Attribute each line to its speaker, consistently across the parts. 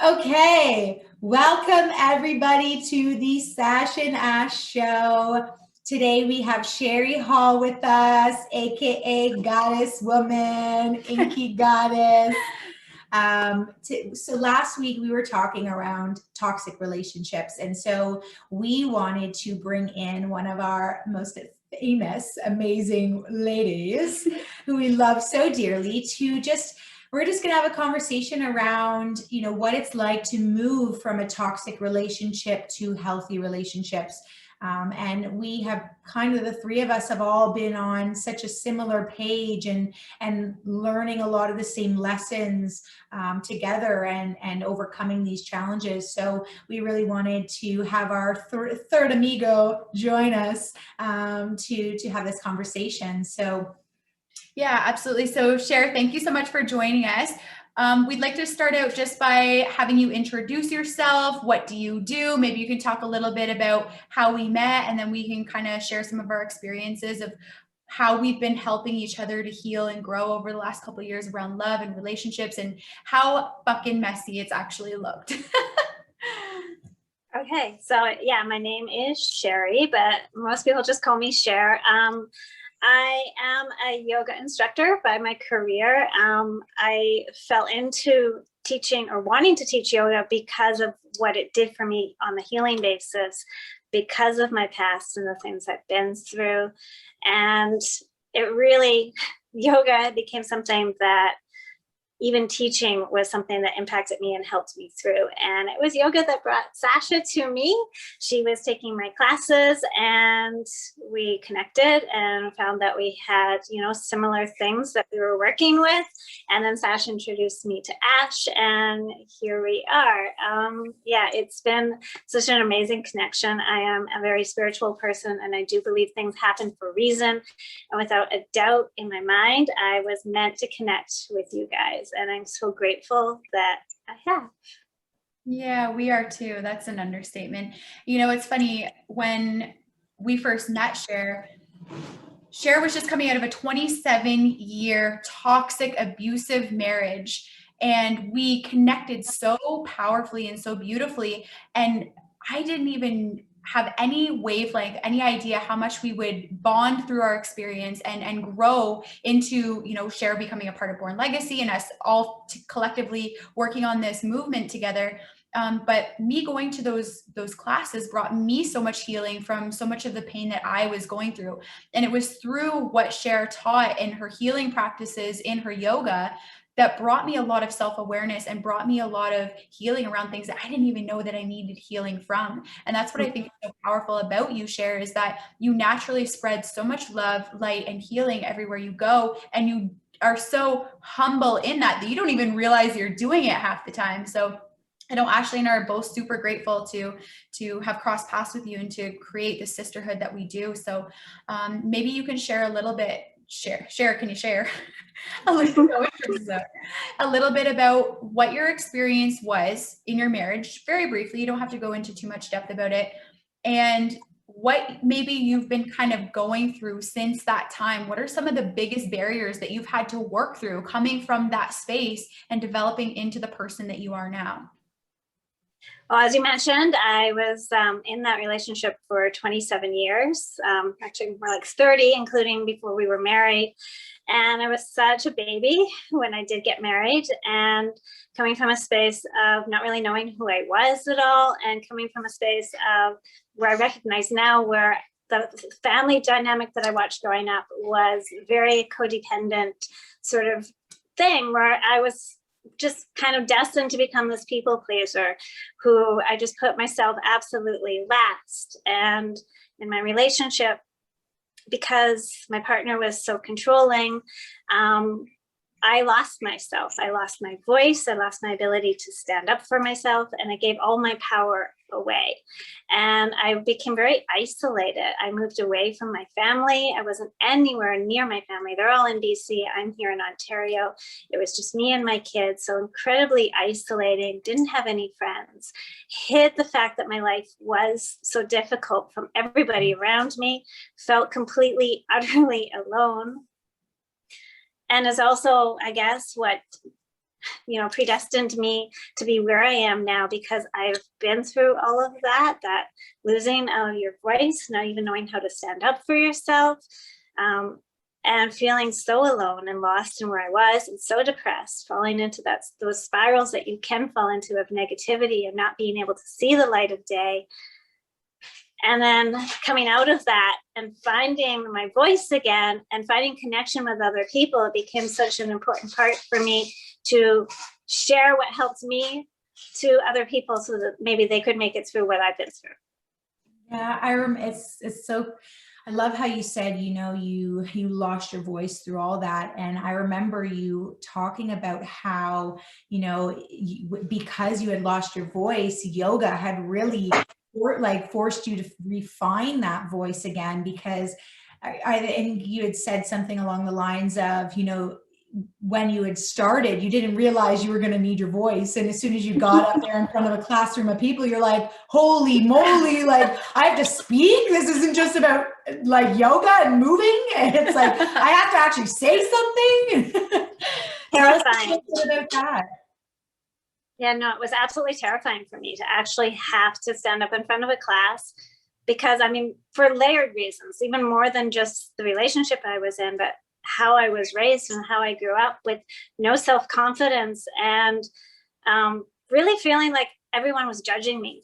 Speaker 1: Okay, welcome everybody to the Sash and Ash show. Today we have Sherr Hall with us, aka Goddess Woman, Inky Goddess. So last week we were talking around toxic relationships, and so we wanted to bring in one of our most famous, amazing ladies who we love so dearly to just we're just going to have a conversation around, what it's like to move from a toxic relationship to healthy relationships. And we have kind of the three of us have all been on such a similar page and learning a lot of the same lessons together and overcoming these challenges. So we really wanted to have our third amigo join us to have this conversation. So
Speaker 2: yeah, absolutely. So Sherr, thank you so much for joining us. We'd like to start out just by having you introduce yourself. What do you do? Maybe you can talk a little bit about how we met, and then we can kind of share some of our experiences of how we've been helping each other to heal and grow over the last couple of years around love and relationships, and how fucking messy it's actually looked.
Speaker 3: Okay, so yeah, my name is Sherry, but most people just call me Sherr. I am a yoga instructor by my career. I fell into teaching or wanting to teach yoga because of what it did for me on the healing basis, because of my past and the things I've been through. And it really, yoga became something that even teaching was something that impacted me and helped me through. And it was yoga that brought Sasha to me. She was taking my classes and we connected and found that we had, similar things that we were working with. And then Sasha introduced me to Ash, and here we are. It's been such an amazing connection. I am a very spiritual person, and I do believe things happen for a reason. And without a doubt in my mind, I was meant to connect with you guys. And I'm so grateful that I have.
Speaker 2: Yeah, we are too. That's an understatement. It's funny, when we first met Sherr was just coming out of a 27-year toxic, abusive marriage, and we connected so powerfully and so beautifully. And I didn't even have any wavelength, any idea how much we would bond through our experience and grow into, Sherr becoming a part of Born Legacy and us all collectively working on this movement together. But me going to those classes brought me so much healing from so much of the pain that I was going through. And it was through what Sherr taught in her healing practices in her yoga that brought me a lot of self-awareness and brought me a lot of healing around things that I didn't even know that I needed healing from. And that's what I think is so powerful about you, Sherr, is that you naturally spread so much love, light, and healing everywhere you go. And you are so humble in that you don't even realize you're doing it half the time. So I know Ashley and I are both super grateful to have crossed paths with you and to create the sisterhood that we do. So maybe you can share a little bit. Sherr, can you share a little bit about what your experience was in your marriage? Very briefly, you don't have to go into too much depth about it. And what maybe you've been kind of going through since that time. What are some of the biggest barriers that you've had to work through coming from that space and developing into the person that you are now?
Speaker 3: Well, as you mentioned, I was in that relationship for 27 years, actually more like 30, including before we were married. And I was such a baby when I did get married, and coming from a space of not really knowing who I was at all, and coming from a space of where I recognize now where the family dynamic that I watched growing up was very codependent sort of thing, where I was just kind of destined to become this people pleaser who I just put myself absolutely last. And in my relationship, because my partner was so controlling, I lost myself. I lost my voice. I lost my ability to stand up for myself, and I gave all my power away. And I became very isolated. I moved away from my family. I wasn't anywhere near my family. They're all in BC. I'm here in Ontario. It was just me and my kids. So incredibly isolating, didn't have any friends. Hid the fact that my life was so difficult from everybody around me, felt completely, utterly alone. And is also, I guess, what predestined me to be where I am now, because I've been through all of that losing of your voice, not even knowing how to stand up for yourself, and feeling so alone and lost in where I was, and so depressed, falling into those spirals that you can fall into of negativity and not being able to see the light of day. And then coming out of that and finding my voice again and finding connection with other people, it became such an important part for me to share what helped me to other people so that maybe they could make it through what I've been through.
Speaker 1: Yeah, it's so, I love how you said, you lost your voice through all that. And I remember you talking about how, because you had lost your voice, yoga had really forced you to refine that voice again, because and you had said something along the lines of, when you had started, you didn't realize you were going to need your voice. And as soon as you got up there in front of a classroom of people, you're like, holy moly, like I have to speak. This isn't just about like yoga and moving. And it's like, I have to actually say something.
Speaker 3: Terrifying.
Speaker 1: About that.
Speaker 3: Yeah, no, it was absolutely terrifying for me to actually have to stand up in front of a class, because for layered reasons, even more than just the relationship I was in, but how I was raised and how I grew up with no self-confidence, and really feeling like everyone was judging me,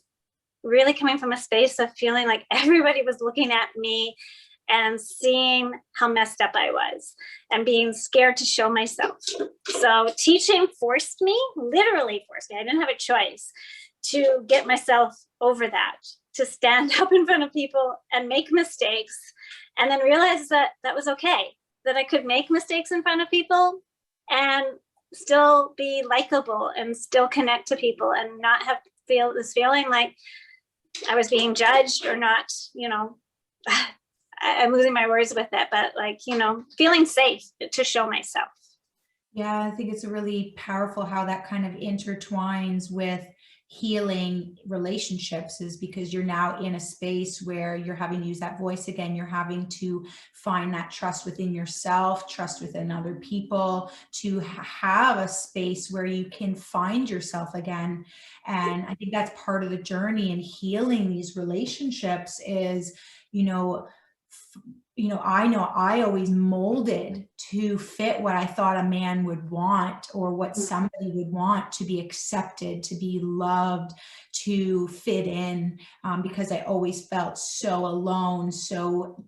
Speaker 3: really coming from a space of feeling like everybody was looking at me and seeing how messed up I was and being scared to show myself. So teaching literally forced me. I didn't have a choice to get myself over that, to stand up in front of people and make mistakes, and then realize that that was okay, that I could make mistakes in front of people and still be likable and still connect to people and not have this feeling like I was being judged or not, I'm losing my words with it, but feeling safe to show myself.
Speaker 1: Yeah, I think it's really powerful how that kind of intertwines with healing relationships, is because you're now in a space where you're having to use that voice again. You're having to find that trust within yourself, trust within other people, to have a space where you can find yourself again. And I think that's part of the journey in healing these relationships is, I know I always molded to fit what I thought a man would want, or what somebody would want, to be accepted, to be loved, to fit in, because I always felt so alone, so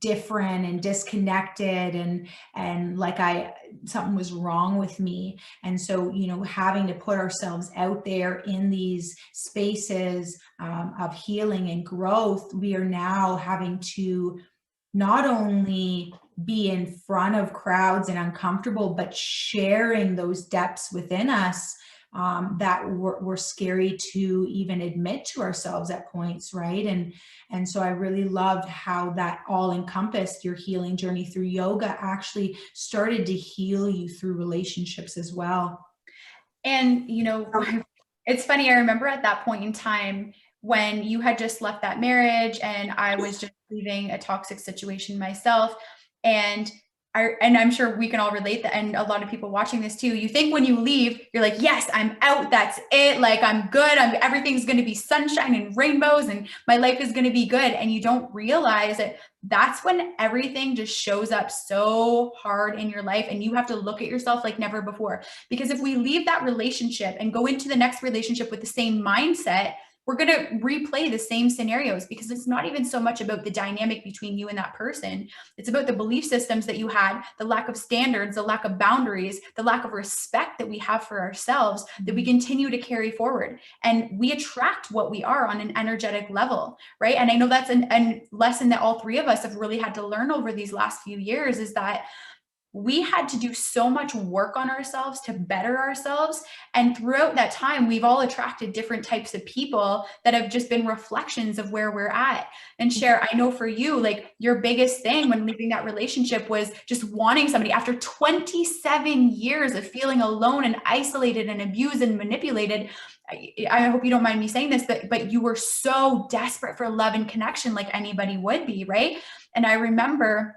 Speaker 1: different and disconnected, and like something was wrong with me. And so, having to put ourselves out there in these spaces of healing and growth, we are now having to not only be in front of crowds and uncomfortable, but sharing those depths within us that were scary to even admit to ourselves at points, right? And so I really loved how that all encompassed your healing journey through yoga, actually started to heal you through relationships as well.
Speaker 2: And, it's funny, I remember at that point in time when you had just left that marriage and I was just leaving a toxic situation myself. And I'm sure we can all relate that. And a lot of people watching this too, you think when you leave, you're like, yes, I'm out. That's it. Like, I'm good. Everything's going to be sunshine and rainbows and my life is going to be good. And you don't realize that that's when everything just shows up so hard in your life. And you have to look at yourself like never before. Because if we leave that relationship and go into the next relationship with the same mindset, we're going to replay the same scenarios, because it's not even so much about the dynamic between you and that person. It's about the belief systems that you had, the lack of standards, the lack of boundaries, the lack of respect that we have for ourselves that we continue to carry forward. And we attract what we are on an energetic level, right? And I know that's a lesson that all three of us have really had to learn over these last few years, is that we had to do so much work on ourselves to better ourselves. And throughout that time, we've all attracted different types of people that have just been reflections of where we're at. And Sherr, I know for you, like your biggest thing when leaving that relationship was just wanting somebody after 27 years of feeling alone and isolated and abused and manipulated. I hope you don't mind me saying this, but you were so desperate for love and connection, like anybody would be, right? And I remember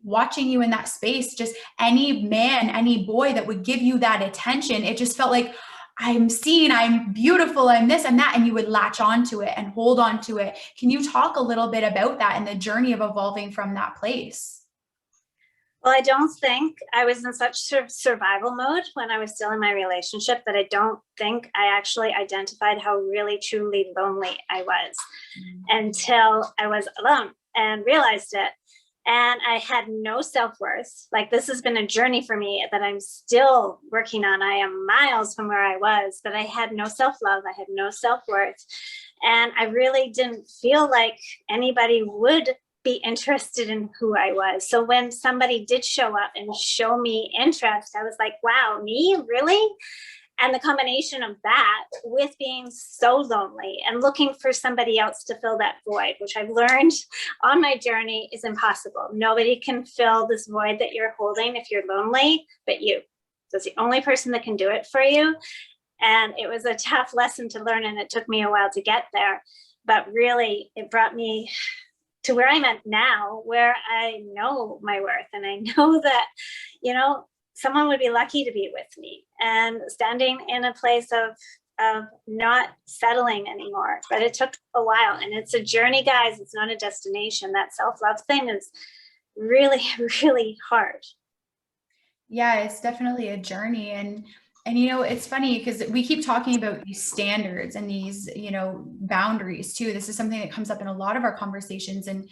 Speaker 2: watching you in that space, just any man, any boy that would give you that attention, it just felt like, I'm seen, I'm beautiful, I'm this and that, and you would latch onto it and hold on to it. Can you talk a little bit about that and the journey of evolving from that place?
Speaker 3: Well, I don't think I was in such sort of survival mode when I was still in my relationship that I don't think I actually identified how really, truly lonely I was until I was alone and realized it. And I had no self-worth. Like, this has been a journey for me that I'm still working on. I am miles from where I was, but I had no self-love. I had no self-worth. And I really didn't feel like anybody would be interested in who I was. So when somebody did show up and show me interest, I was like, wow, me, really? And the combination of that with being so lonely and looking for somebody else to fill that void, which I've learned on my journey is impossible. Nobody can fill this void that you're holding if you're lonely, but you. That's the only person that can do it for you. And it was a tough lesson to learn, and it took me a while to get there. But really, it brought me to where I'm at now, where I know my worth, and I know that, you know, someone would be lucky to be with me, and standing in a place of not settling anymore. But it took a while, and it's a journey, guys. It's not a destination. That self-love thing is really, really hard.
Speaker 2: Yeah, it's definitely a journey. And you know, it's funny because we keep talking about these standards and these, you know, boundaries too. This is something that comes up in a lot of our conversations. And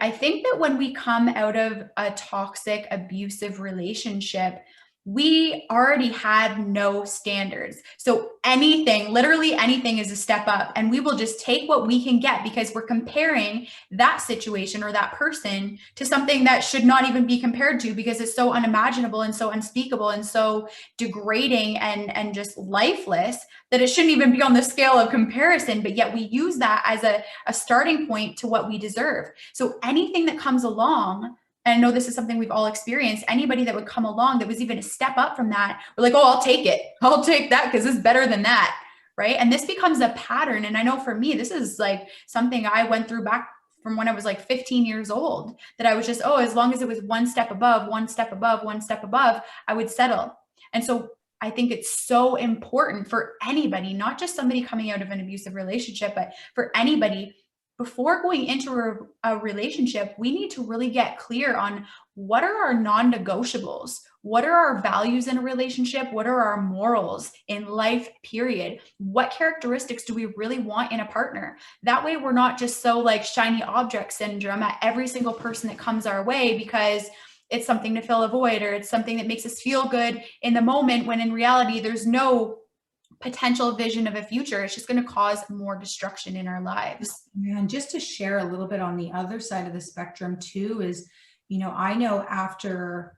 Speaker 2: I think that when we come out of a toxic, abusive relationship, we already had no standards. So anything, literally anything is a step up, and we will just take what we can get because we're comparing that situation or that person to something that should not even be compared to, because it's so unimaginable and so unspeakable and so degrading and just lifeless that it shouldn't even be on the scale of comparison. But yet we use that as a starting point to what we deserve. So anything that comes along, and I know this is something we've all experienced, anybody that would come along that was even a step up from that, we're like, oh, I'll take it. I'll take that because it's better than that, right? And this becomes a pattern. And I know for me, this is like something I went through back from when I was like 15 years old, that I was just, oh, as long as it was one step above, one step above, one step above, I would settle. And so I think it's so important for anybody, not just somebody coming out of an abusive relationship, but for anybody, before going into a relationship, we need to really get clear on what are our non-negotiables? What are our values in a relationship? What are our morals in life, period? What characteristics do we really want in a partner? That way we're not just so like shiny object syndrome at every single person that comes our way because it's something to fill a void or it's something that makes us feel good in the moment, when in reality, there's no potential vision of a future. It's just going to cause more destruction in our lives.
Speaker 1: Yeah, and just to share a little bit on the other side of the spectrum too is, you know, I know after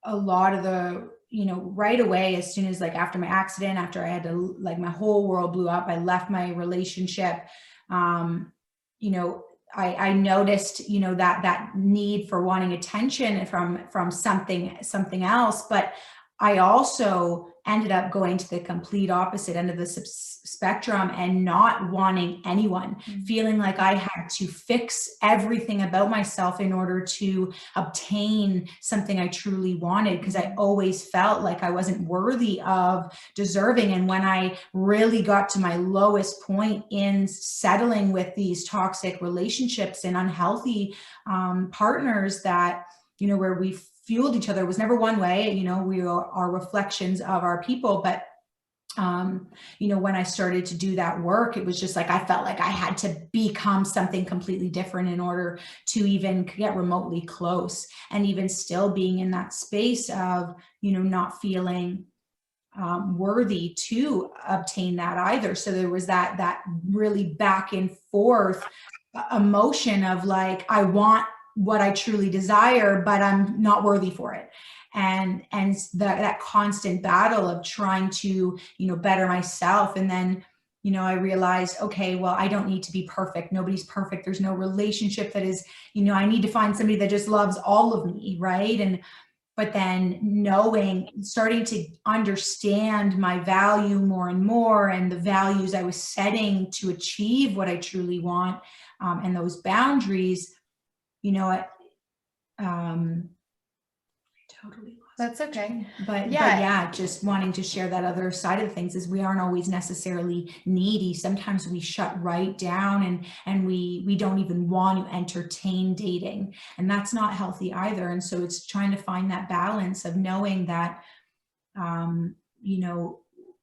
Speaker 1: a lot of the, you know, right away, as soon as like after my accident, after I had to, like my whole world blew up, I left my relationship, you know, I noticed, you know, that need for wanting attention from something else. But I also ended up going to the complete opposite end of the spectrum and not wanting anyone, feeling like I had to fix everything about myself in order to obtain something I truly wanted, because I always felt like I wasn't worthy of deserving. And when I really got to my lowest point in settling with these toxic relationships and unhealthy partners that, you know, where we fueled each other, it was never one way, you know, we are reflections of our people. But, you know, when I started to do that work, it was just like, I felt like I had to become something completely different in order to even get remotely close. And even still being in that space of, you know, not feeling worthy to obtain that either. So there was that really back and forth emotion of like, I want what I truly desire, but I'm not worthy for it. And that constant battle of trying to, you know, better myself. And then, you know, I realized, okay, well, I don't need to be perfect. Nobody's perfect. There's no relationship that is, you know, I need to find somebody that just loves all of me. Right. But then starting to understand my value more and more, and the values I was setting to achieve what I truly want, and those boundaries, you know, totally lost.
Speaker 2: That's okay.
Speaker 1: But
Speaker 2: Yeah.
Speaker 1: yeah, just wanting to share that other side of things is we aren't always necessarily needy. Sometimes we shut right down and we don't even want to entertain dating, and that's not healthy either. And so it's trying to find that balance of knowing that, you know,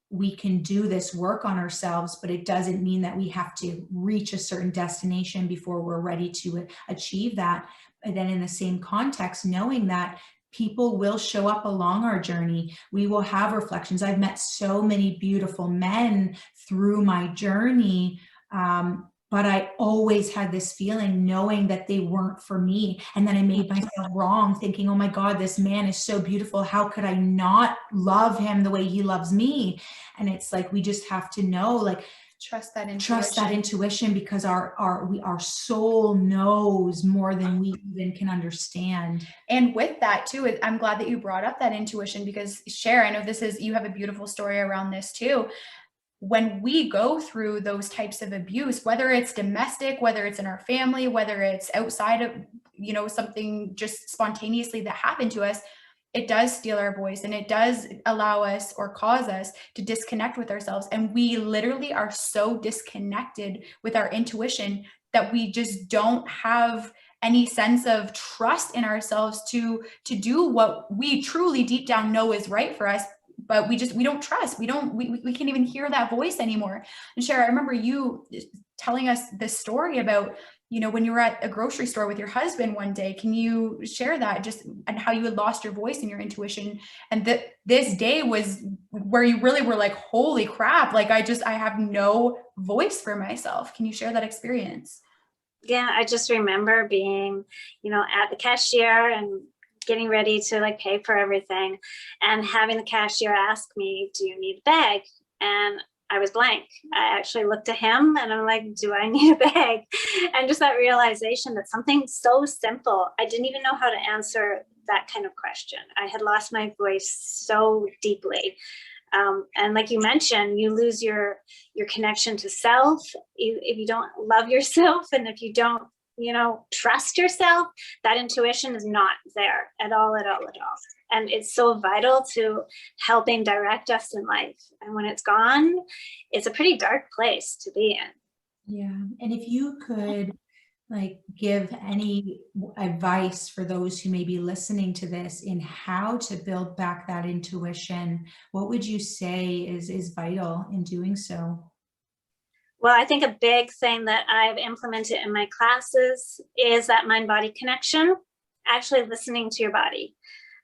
Speaker 1: we can do this work on ourselves, but it doesn't mean that we have to reach a certain destination before we're ready to achieve that. And then in the same context, knowing that people will show up along our journey. We will have reflections. I've met so many beautiful men through my journey, but I always had this feeling knowing that they weren't for me. And then I made myself wrong thinking, oh my God, this man is so beautiful. How could I not love him the way he loves me? And it's like, we just have to know, like,
Speaker 2: trust that
Speaker 1: intuition, because our soul knows more than we even can understand.
Speaker 2: And with that too, I'm glad that you brought up that intuition, because Sherr, I know you have a beautiful story around this too. When we go through those types of abuse, whether it's domestic, whether it's in our family, whether it's outside of, you know, something just spontaneously that happened to us, it does steal our voice, and it does allow us or cause us to disconnect with ourselves. And we literally are so disconnected with our intuition that we just don't have any sense of trust in ourselves to do what we truly deep down know is right for us. But we don't trust. We can't even hear that voice anymore. And Sherr, I remember you telling us this story about, you know, when you were at a grocery store with your husband one day. Can you share that, just and how you had lost your voice and your intuition, and that this day was where you really were like, holy crap, like I have no voice for myself. Can you share that experience?
Speaker 3: Yeah, I just remember being, you know, at the cashier and getting ready to like pay for everything, and having the cashier ask me, do you need a bag? And I was blank. I actually looked at him and I'm like, do I need a bag? And just that realization that something so simple, I didn't even know how to answer that kind of question. I had lost my voice so deeply. And like you mentioned, you lose your connection to self. If you don't love yourself, and if you don't, you know, trust yourself, that intuition is not there at all. And it's so vital to helping direct us in life. And when it's gone, it's a pretty dark place to be in.
Speaker 1: Yeah. And if you could like give any advice for those who may be listening to this in how to build back that intuition, what would you say is vital in doing so?
Speaker 3: Well, I think a big thing that I've implemented in my classes is that mind-body connection, actually listening to your body.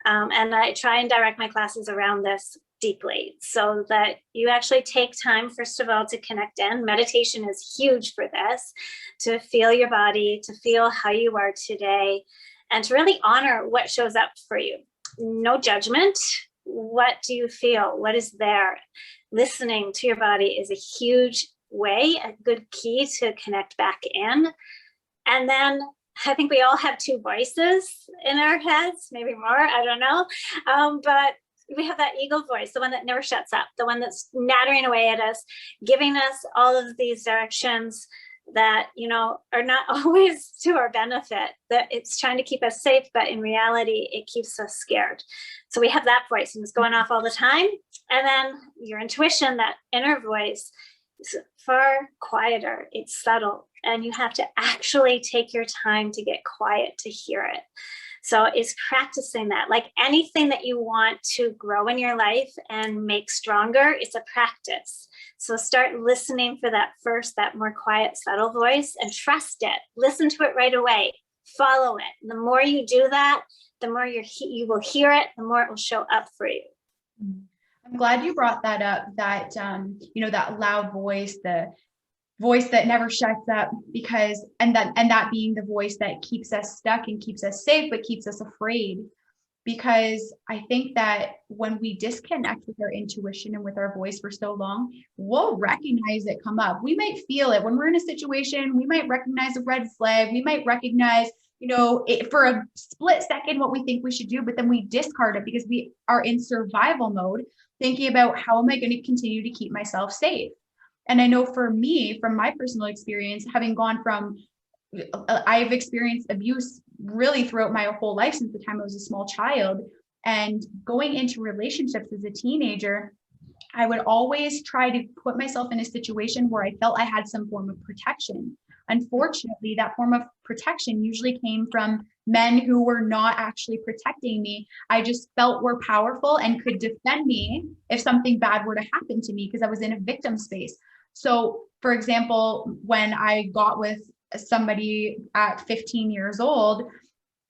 Speaker 3: And I try and direct my classes around this deeply, so that you actually take time, first of all, to connect in. Meditation is huge for this, to feel your body, to feel how you are today, and to really honor what shows up for you. No judgment. What do you feel? What is there? Listening to your body is a huge way, a good key to connect back in. And then I think we all have two voices in our heads, maybe more, I don't know. But we have that ego voice, the one that never shuts up, the one that's nattering away at us, giving us all of these directions that, you know, are not always to our benefit, that it's trying to keep us safe, but in reality, it keeps us scared. So we have that voice, and it's going off all the time. And then your intuition, that inner voice, is far quieter, it's subtle, and you have to actually take your time to get quiet to hear it. So it's practicing that. Like anything that you want to grow in your life and make stronger, it's a practice. So start listening for that first, that more quiet, subtle voice, and trust it. Listen to it right away. Follow it. The more you do that, the more you will hear it, the more it will show up for you.
Speaker 2: I'm glad you brought that up, that, you know, that loud voice, the voice that never shuts up, because, and that being the voice that keeps us stuck and keeps us safe, but keeps us afraid. Because I think that when we disconnect with our intuition and with our voice for so long, we'll recognize it come up. We might feel it when we're in a situation. We might recognize a red flag. We might recognize, you know, for a split second what we think we should do, but then we discard it because we are in survival mode, thinking about how am I going to continue to keep myself safe. And I know for me, from my personal experience, having gone from, I've experienced abuse really throughout my whole life since the time I was a small child. And going into relationships as a teenager, I would always try to put myself in a situation where I felt I had some form of protection. Unfortunately, that form of protection usually came from men who were not actually protecting me. I just felt were powerful and could defend me if something bad were to happen to me, because I was in a victim space. So, for example, when I got with somebody at 15 years old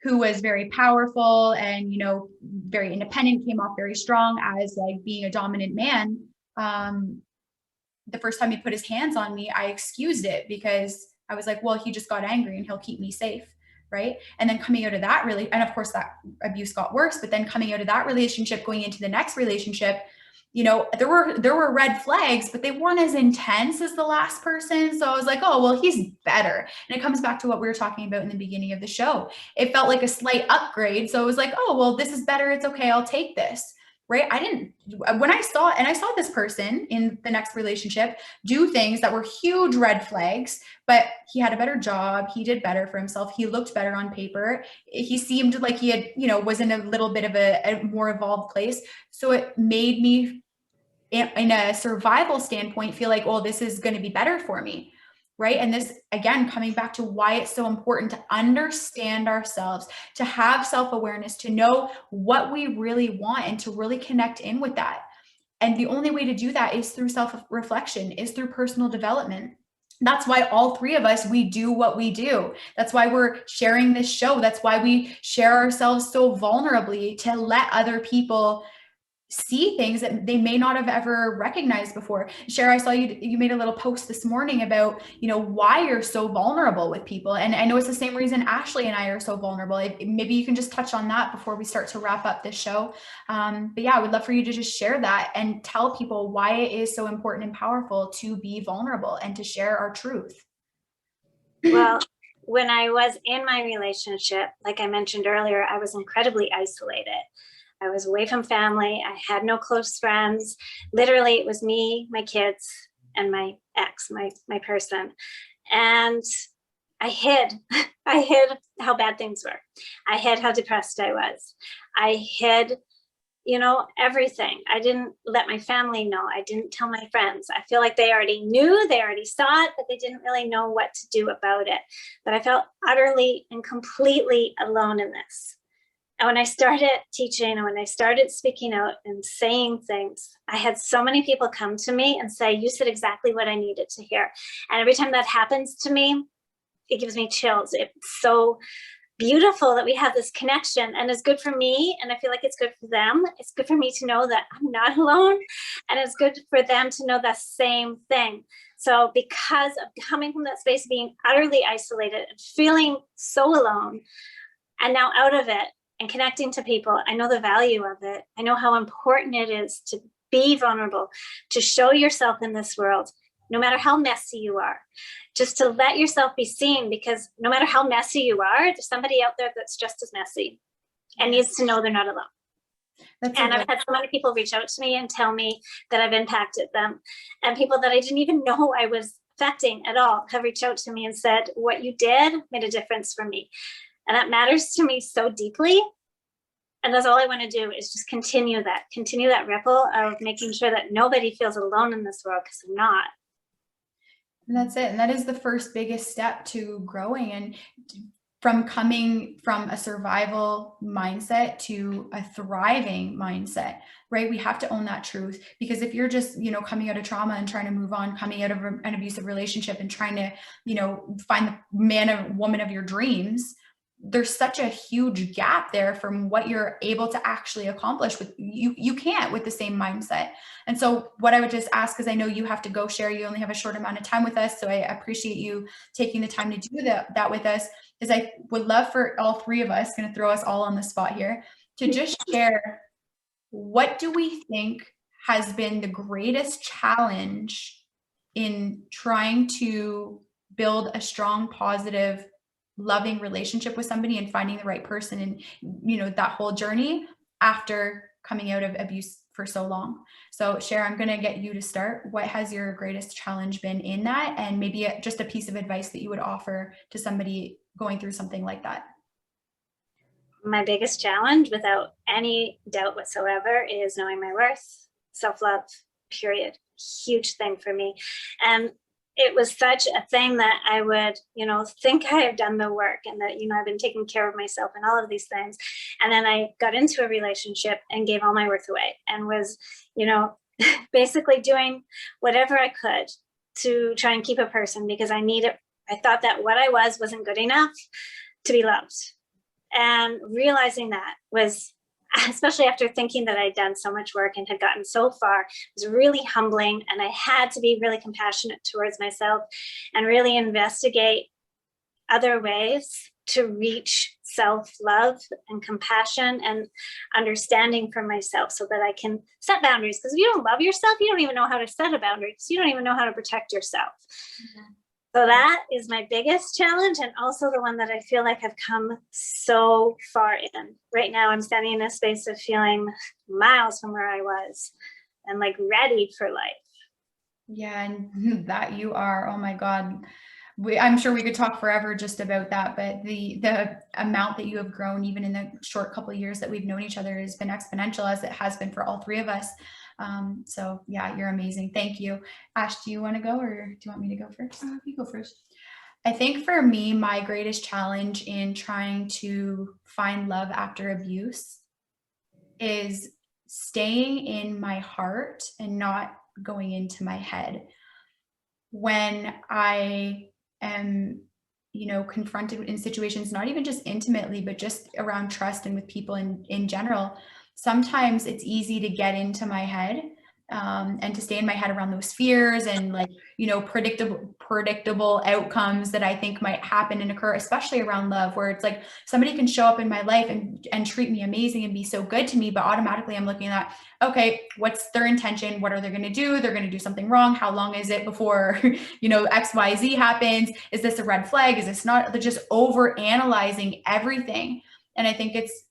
Speaker 2: who was very powerful and, you know, very independent, came off very strong as like being a dominant man, the first time he put his hands on me, I excused it because I was like, well, he just got angry and he'll keep me safe. Right. And then coming out of that really, and of course that abuse got worse, but then coming out of that relationship, going into the next relationship, you know, there were red flags, but they weren't as intense as the last person. So I was like, oh, well, he's better. And it comes back to what we were talking about in the beginning of the show. It felt like a slight upgrade. So it was like, oh, well, this is better. It's okay. I'll take this. Right. When I saw this person in the next relationship do things that were huge red flags, but he had a better job. He did better for himself. He looked better on paper. He seemed like he had, you know, was in a little bit of a more evolved place. So it made me, in a survival standpoint, feel like, oh, this is going to be better for me. Right. And this, again, coming back to why it's so important to understand ourselves, to have self-awareness, to know what we really want and to really connect in with that. And the only way to do that is through self-reflection, is through personal development. That's why all three of us, we do what we do. That's why we're sharing this show. That's why we share ourselves so vulnerably, to let other people see things that they may not have ever recognized before. Sherr, I saw you made a little post this morning about, you know, why you're so vulnerable with people. And I know it's the same reason Ashley and I are so vulnerable. Maybe you can just touch on that before we start to wrap up this show. But yeah, I would love for you to just share that and tell people why it is so important and powerful to be vulnerable and to share our truth.
Speaker 3: Well, when I was in my relationship, like I mentioned earlier, I was incredibly isolated. I was away from family. I had no close friends. Literally, it was me, my kids, and my ex, my person. And I hid. I hid how bad things were. I hid how depressed I was. I hid, you know, everything. I didn't let my family know. I didn't tell my friends. I feel like they already knew, they already saw it, but they didn't really know what to do about it. But I felt utterly and completely alone in this. And when I started teaching and when I started speaking out and saying things, I had so many people come to me and say, you said exactly what I needed to hear. And every time that happens to me, it gives me chills. It's so beautiful that we have this connection, and it's good for me. And I feel like it's good for them. It's good for me to know that I'm not alone. And it's good for them to know the same thing. So because of coming from that space, being utterly isolated and feeling so alone, and now out of it, and connecting to people, I know the value of it. I know how important it is to be vulnerable, to show yourself in this world, no matter how messy you are, just to let yourself be seen, because no matter how messy you are, there's somebody out there that's just as messy and needs to know they're not alone. And I've had so many people reach out to me and tell me that I've impacted them, and people that I didn't even know I was affecting at all have reached out to me and said, what you did made a difference for me. And that matters to me so deeply. And that's all I want to do, is just continue that ripple of making sure that nobody feels alone in this world, because they're not.
Speaker 2: And that's it. And that is the first biggest step to growing, and from coming from a survival mindset to a thriving mindset, right? We have to own that truth, because if you're just, you know, coming out of trauma and trying to move on, coming out of an abusive relationship and trying to, you know, find the man or woman of your dreams, there's such a huge gap there from what you're able to actually accomplish with you can't with the same mindset. And so what I would just ask, because I know you have to go, Sherr, you only have a short amount of time with us, so I appreciate you taking the time to do that with us, is I would love for all three of us, going to throw us all on the spot here, to just share, what do we think has been the greatest challenge in trying to build a strong, positive, loving relationship with somebody and finding the right person, and, you know, that whole journey after coming out of abuse for so long. So Sherr, I'm going to get you to start. What has your greatest challenge been in that? And maybe just a piece of advice that you would offer to somebody going through something like that.
Speaker 3: my biggest challenge, without any doubt whatsoever, is knowing my worth, self-love, period. Huge thing for me. And it was such a thing that I would, think I have done the work and that, I've been taking care of myself and all of these things. And then I got into a relationship and gave all my worth away and was, basically doing whatever I could to try and keep a person, because I thought that what I wasn't good enough to be loved. And realizing that was, especially after thinking that I'd done so much work and had gotten so far, was really humbling. And I had to be really compassionate towards myself and really investigate other ways to reach self-love and compassion and understanding for myself, so that I can set boundaries. Because if you don't love yourself, you don't even know how to set a boundary, because you don't even know how to protect yourself. Mm-hmm. So that is my biggest challenge, and also the one that I feel like I've come so far in. Right now, I'm standing in a space of feeling miles from where I was and like ready for life.
Speaker 2: Yeah, and that you are, oh my God. I'm sure we could talk forever just about that, but the amount that you have grown, even in the short couple of years that we've known each other, has been exponential, as it has been for all three of us. So yeah, you're amazing. Thank you. Ash, do you want to go, or do you want me to go first?
Speaker 1: You go first.
Speaker 2: I think for me, my greatest challenge in trying to find love after abuse is staying in my heart and not going into my head. When I am, confronted in situations, not even just intimately, but just around trust and with people in general, sometimes it's easy to get into my head, and to stay in my head around those fears and predictable outcomes that I think might happen and occur, especially around love, where it's like somebody can show up in my life and treat me amazing and be so good to me, but automatically I'm looking at, okay, what's their intention? What are they going to do? They're going to do something wrong. How long is it before, XYZ happens? Is this a red flag? Is this not? They're just over analyzing everything. And I think it's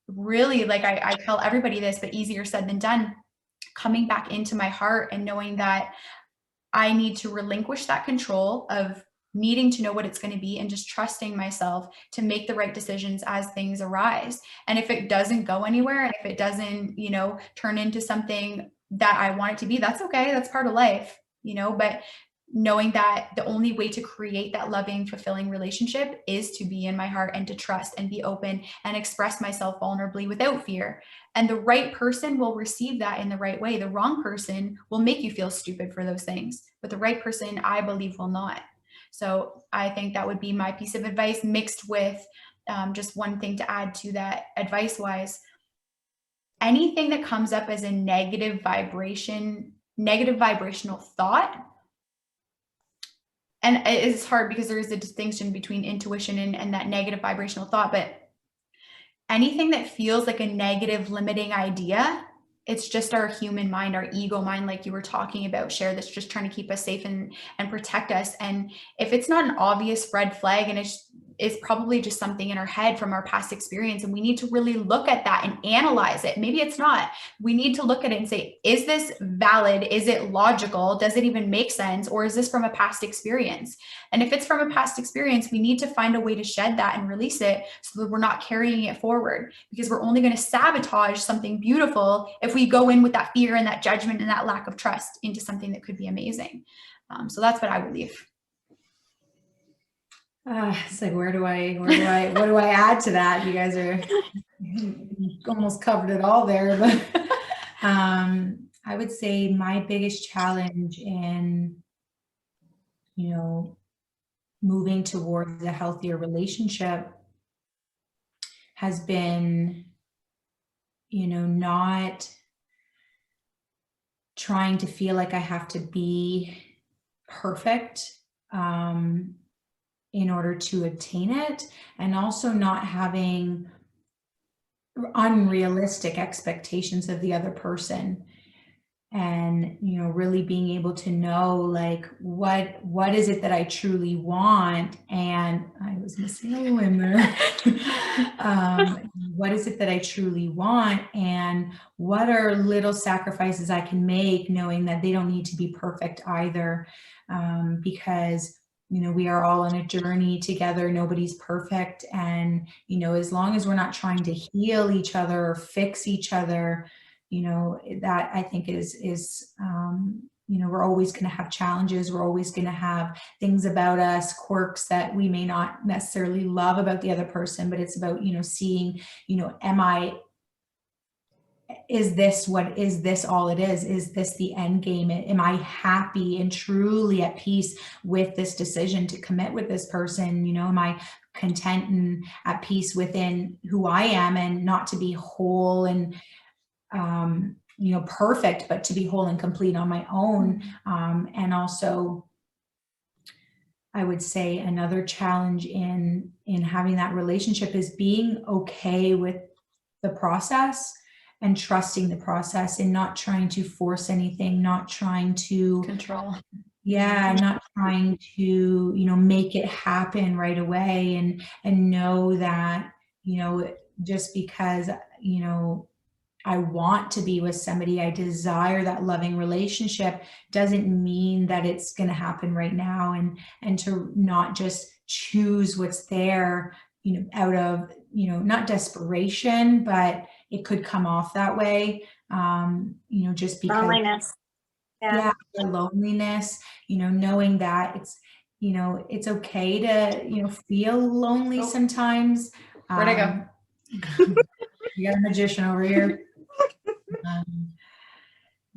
Speaker 2: really, like, I tell everybody this, but easier said than done, coming back into my heart and knowing that I need to relinquish that control of needing to know what it's going to be and just trusting myself to make the right decisions as things arise. And if it doesn't go anywhere, and if it doesn't, turn into something that I want it to be, that's okay. That's part of life, but knowing that the only way to create that loving, fulfilling relationship is to be in my heart and to trust and be open and express myself vulnerably without fear. And the right person will receive that in the right way. The wrong person will make you feel stupid for those things, but the right person, I believe, will not. So I think that would be my piece of advice, mixed with just one thing to add to that advice wise. Anything that comes up as a negative vibrational thought, and it's hard because there is a distinction between intuition and that negative vibrational thought, but anything that feels like a negative limiting idea, it's just our human mind, our ego mind, like you were talking about, Sherr, that's just trying to keep us safe and protect us. And if it's not an obvious red flag, and it's probably just something in our head from our past experience, and we need to really look at that and analyze it. Maybe it's not. We need to look at it and say, is this valid? Is it logical? Does it even make sense? Or is this from a past experience? And if it's from a past experience, we need to find a way to shed that and release it so that we're not carrying it forward, because we're only going to sabotage something beautiful if we go in with that fear and that judgment and that lack of trust into something that could be amazing. So that's what I believe.
Speaker 1: It's like, what do I add to that? You guys are almost covered it all there, but I would say my biggest challenge in, moving towards a healthier relationship has been, not trying to feel like I have to be perfect in order to obtain it, and also not having unrealistic expectations of the other person, and really being able to know, like, what is it that I truly want. And I was missing a limb there. What is it that I truly want, and what are little sacrifices I can make, knowing that they don't need to be perfect either, because we are all on a journey together. Nobody's perfect. And, as long as we're not trying to heal each other or fix each other, that I think is we're always going to have challenges. We're always going to have things about us, quirks that we may not necessarily love about the other person, but it's about, seeing, is this all it is? Is this the end game? Am I happy and truly at peace with this decision to commit with this person? Am I content and at peace within who I am, and not to be whole and, perfect, but to be whole and complete on my own. And also, I would say another challenge in having that relationship is being okay with the process and trusting the process, and not trying to force anything, not trying to
Speaker 2: control.
Speaker 1: Yeah, not trying to, make it happen right away, and know that, just because, I want to be with somebody, I desire that loving relationship, doesn't mean that it's going to happen right now, and to not just choose what's there, out of, not desperation, but it could come off that way, just because
Speaker 3: Loneliness.
Speaker 1: yeah, the loneliness, knowing that it's okay to, feel lonely sometimes.
Speaker 2: Where'd I go?
Speaker 1: You got a magician over here.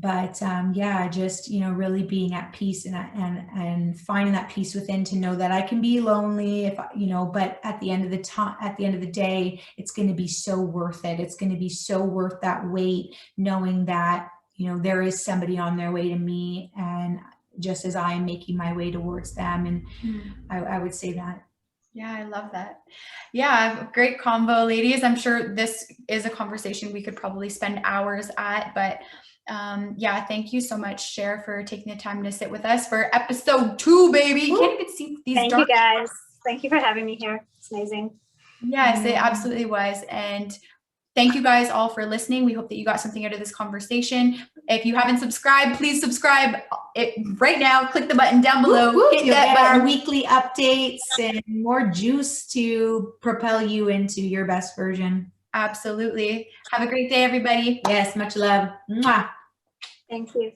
Speaker 1: But yeah, just, really being at peace and finding that peace within, to know that I can be lonely if, but at the end of the day, it's going to be so worth it. It's going to be so worth that wait, knowing that, there is somebody on their way to me, and just as I am making my way towards them. And I would say that.
Speaker 2: Yeah, I love that. Yeah, great combo, ladies. I'm sure this is a conversation we could probably spend hours at, but yeah, thank you so much, Sherr, for taking the time to sit with us for episode 2, baby. You can't even see these.
Speaker 3: Thank you, guys. Thank you for having me here. It's amazing.
Speaker 2: Yes, it absolutely was. And thank you guys all for listening. We hope that you got something out of this conversation. If you haven't subscribed, please subscribe right now. Click the button down below. Hit
Speaker 1: You'll
Speaker 2: that
Speaker 1: get our
Speaker 2: button.
Speaker 1: weekly updates and more juice to propel you into your best version.
Speaker 2: Absolutely. Have a great day, everybody.
Speaker 1: Yes, much love. Mwah.
Speaker 3: Thank you.